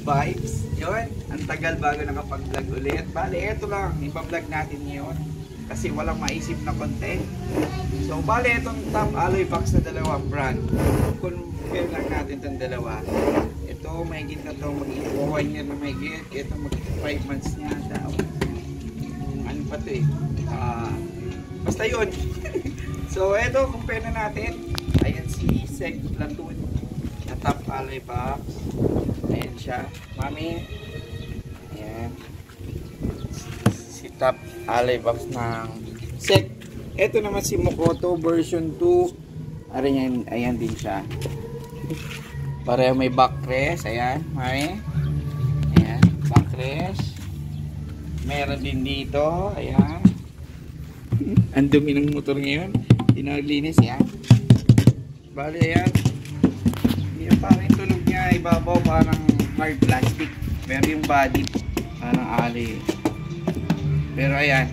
vibes. Yun, ang tagal bago nakapag-vlog ulit. Bale, eto lang, ipa-vlog natin ngayon. Kasi walang maisip na content. So, bale, itong top alloy box na dalawang brand. Compare lang natin itong dalawa. Ito, mahigit na ito, mag-1 year na mahigit. Ito, mag-5 months niya. Ano pa ito eh? Basta yun. So, ito, compare na natin. Ayan si Seg Platoon na top alloy box. Ayan siya. Mami. Ayan. Si top alloy box ng Seg. Ito naman si Mokoto version 2. Ayan din siya. Pareho may backrest. Ayan. Mami. Ayan. Backrest. Meron din dito. Ayan. Ang dumi ng motor ngayon. Tinaglinis. Ayan. Bali, ayan. Yung parang tunog niya, ibabaw parang hard plastic. Pero yung body, parang alloy. Pero ayan.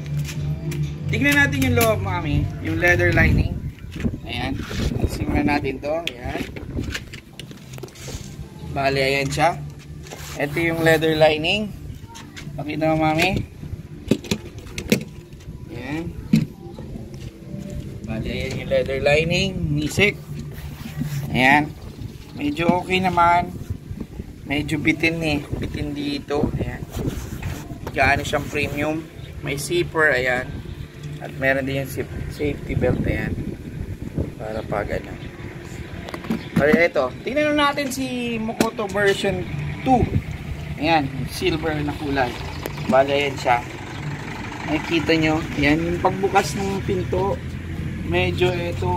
Tignan natin yung loob, mami. Yung leather lining. Ayan. Simulan natin to. Ayan. Bali, ayan siya. Ito yung leather lining. Pakita mo, mami. Ayan. Bali, ayan yung leather lining. Nisik. Ayan. Medyo okay naman. Medyo bitin eh. Bitin dito. Ayan. Gaano siyang premium. May zipper. Ayan. At meron din yung safety belt. Ayan. Para pag ano. Kaya ito. Tingnan natin si Mokoto version 2. Ayan. Silver na kulay. Bale ayan siya. Nakikita nyo. Ayan. Yung pagbukas ng pinto. Medyo ito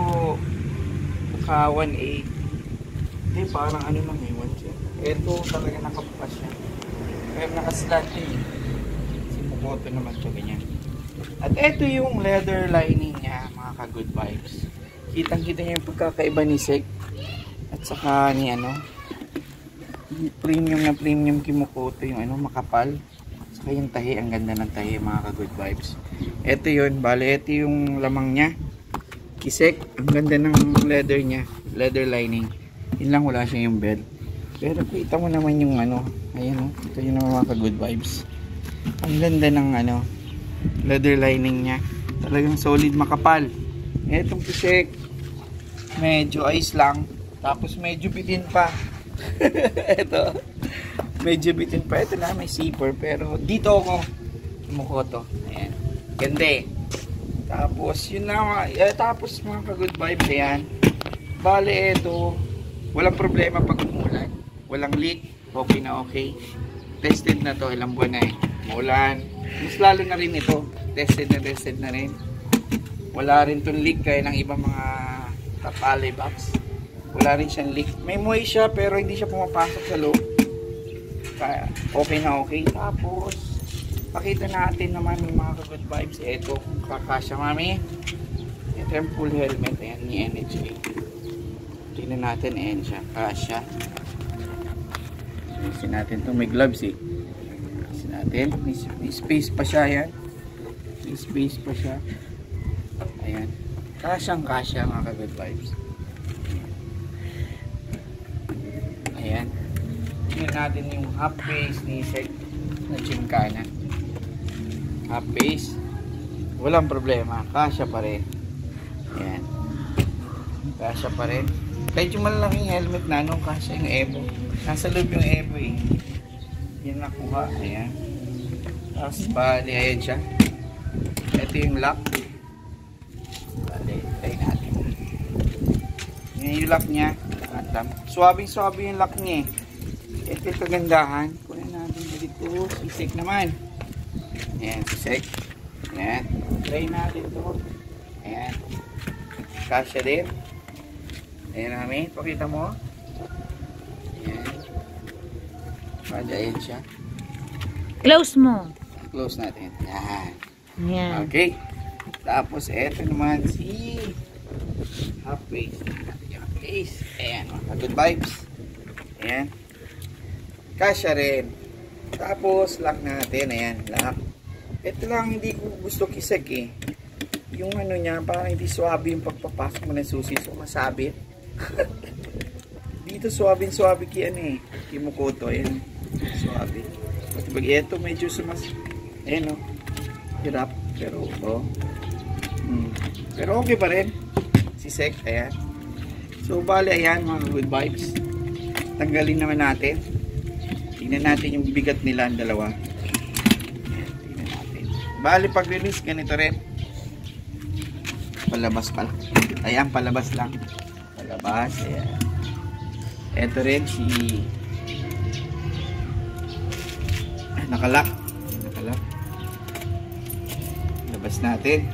ka 1.8. Eh, parang ano lang eh, 1.7. Ito talaga nakabukas siya. Pero nakaslat eh. Si Mokoto naman ito ganyan. At ito yung leather lining niya, mga ka-good vibes. Kitang-kita niyo yung pagkakaiba ni Seg. At saka ni ano, premium na premium kay Mokoto, yung ano, makapal. Saka yung tahi, ang ganda ng tahi, mga ka-good vibes. Ito yun, bale, ito yung lamang niya. Kisek, ang ganda ng leather niya, leather lining. Yun lang, wala siya yung belt. Pero kita mo naman yung ano, ayan o, ito yung mga ka-good vibes. Ang ganda ng ano, leather lining niya. Talagang solid, makapal. Etong kisek, medyo ice lang. Tapos medyo bitin pa. Ito, medyo bitin pa. Ito na, may zipper. Pero dito ako, Mokoto. Ayan, ganda eh. Tapos, yun na tapos mga ka-good vibes, ayan. Bale, ito, walang problema pag umulan. Walang leak, okay na okay. Tested na to, ilang buwan na eh. Umulan. Mas lalo na rin ito. Tested na rin. Wala rin itong leak kaya ng ibang mga top alloy box. Wala rin siyang leak. May moist siya pero hindi siya pumapasok sa loob. Kaya, okay na okay. Tapos, pakita natin naman yung mga ka-good vibes. Ito, kakasya mami. Ito yung full helmet. Ayan, ni NHA. Tingnan natin. Ayan siya. Kasya. Isin natin ito. May gloves eh. Isin natin. May space pa siya. Ayan. May space pa siya. Ayan. Kasyang kasya mga ka-good vibes. Ayan. Tingnan natin yung half face ni Seg na Gymkhana. Half face, walang problema, kasya pa rin. Ayan, kasya pa rin. Kahit yung malaking helmet na ano, kasya yung Evo. Nasa loob yung Evo eh. Yan nakuha. Ayan. Tapos bali, ayan siya. Ito yung lock. Bali, tayo natin. Yan yung lock niya. Suwabing-suwabi yung lock niya eh. Ito yung kagandahan. Kunin natin dito. Sisig naman. Ayan, sisig. Ayan. Try natin ito. Ayan. Kasya din. Ayan namin. Pakita mo. Ayan. Ayan siya. Close mo. Close natin. Ayan. Ayan. Okay. Tapos, eto naman si half face. Half face. Ayan. Good vibes. Ayan. Kasya rin. Tapos, lock natin. Ayan. Lock. Ito lang hindi ko gusto kisek eh. Yung ano niya, parang hindi swabe yung pagpapasok mo ng susi. So, masabit. Dito swabe-swabe ki ano eh. Ki Mokoto. Ayan. Suabe. Pati pag ito medyo ayan o, hirap. Pero, pero okay pa rin. Si Sek, ayan. So, bali, ayan mga good vibes. Tanggalin naman natin. Tingnan natin yung bigat nila ang dalawa. Ayan, tingnan natin. Bali, pag-release, ganito rin. Palabas pala. Ayan, palabas lang. Palabas, ayan. Ito rin si nakalak. Labas natin.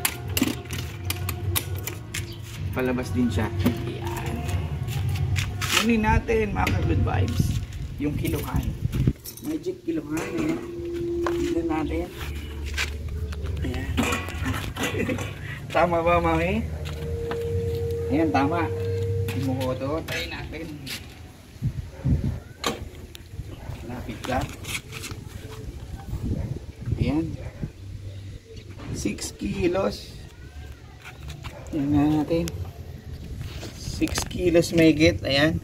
Palabas din siya. Ayan. Kunin natin mga good vibes yung kiluhan. Magic kiluhan. Ayan. Tignan natin. Ayan. Tama ba, mami? Ayan, tama. Imukoto. Tayo natin. Lapit ka. Ayan. 6 kilos. Tingnan natin. 6 kilos may get. Ayan.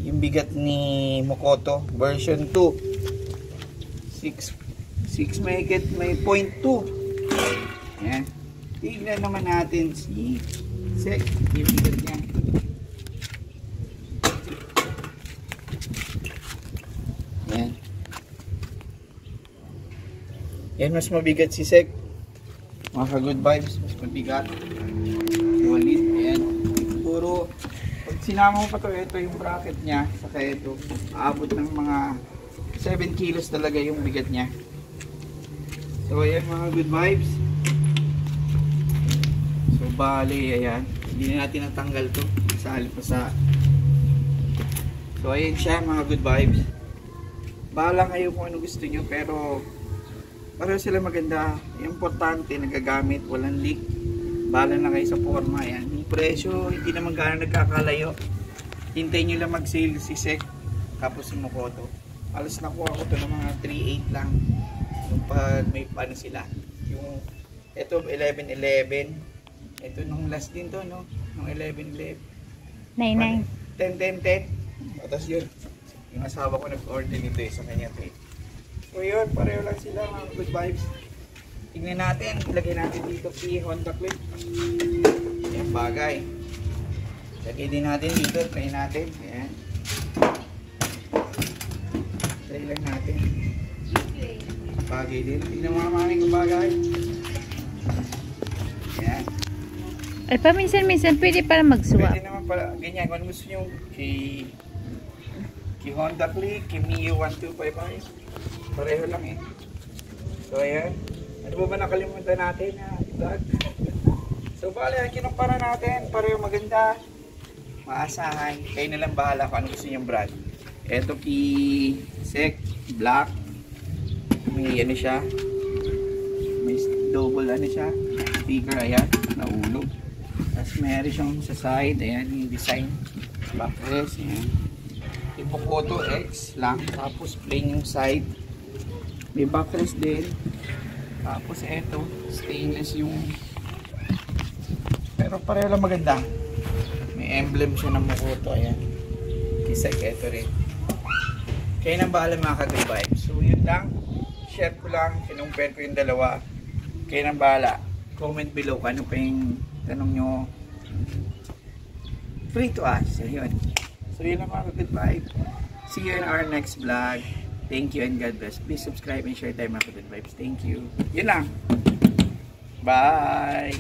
Yung bigat ni Mokoto. Version 2. 6 may get. May 0.2. Ayan. Tignan naman natin si Sek. Yung bigat niya. Ayan. Yan, mas mabigat si Sek. Mga good vibes, mas mabigat. Walid, ayan. Siguro, pag sinama mo pa to, ito yung bracket niya. Saka ito, aabot ng mga 7 kilos talaga yung bigat niya. So, ayan mga good vibes. So, bali, ayan. Hindi na natin natanggal to. Sali pa sa... So, ayan siya mga good vibes. Bahala kayo kung ano gusto nyo, pero... Pareho sila maganda. Importante, nagagamit, walang leak. Bala na kayo sa forma. Yan. Yung presyo, hindi naman gano'n nagkakalayo. Hintayin nyo lang mag-sale si Sek. Tapos si Mokoto. Alas nakuha ko to ng mga 3.8 lang. Yung pag may paano sila. Yung, ito 11.11. Ito nung last din to, no? Nung 11.11. 9.9. 10.10.10. Tapos yun. Yung asawa ko nag-order nito sa kanya to. So yun, pareho lang sila mga good vibes. Tingnan natin, ilagay natin dito si Honda clip. Ayan, bagay. Lagay din natin dito, try natin. Ayan. Try lang natin. Bagay din. Tingnan mga mami kung bagay. Ayan. Ay, paminsan-minsan pwede para mag-swap. Pwede naman pala, ganyan. Kung gusto nyo, kay Honda clip, kay Mio 1255. Pareho lang eh. So ayan. Ano ba nakalimutan natin na i-vlog? So bali, kinumpara natin. Pareho maganda. Maasahan. Kayo na lang bahala kung ano gusto niyong brand. Ito kay Sek. Black. May ano siya. May double ano siya. Sticker. Ayan. Naulog. Tapos meron siyang sa side. Ayan yung design. Backrest. Ayan. Yung Mokoto X lang. Tapos plain yung side. May backrest din. Tapos eto, stainless yung... Pero pareho lang maganda. May emblem siya ng Mokoto. Ayan. Kisa eto rin. Kaya nang bahala mga ka-good vibes. So yun lang. Share ko lang. Kinumpare ko yung dalawa. Kaya nang bahala. Comment below kung ano pa yung tanong nyo. Free to ask. So yun. So yun lang mga ka-good vibes. See you in our next vlog. Thank you and God bless. Please subscribe and share tayo mga good vibes. Thank you. Yun lang. Bye!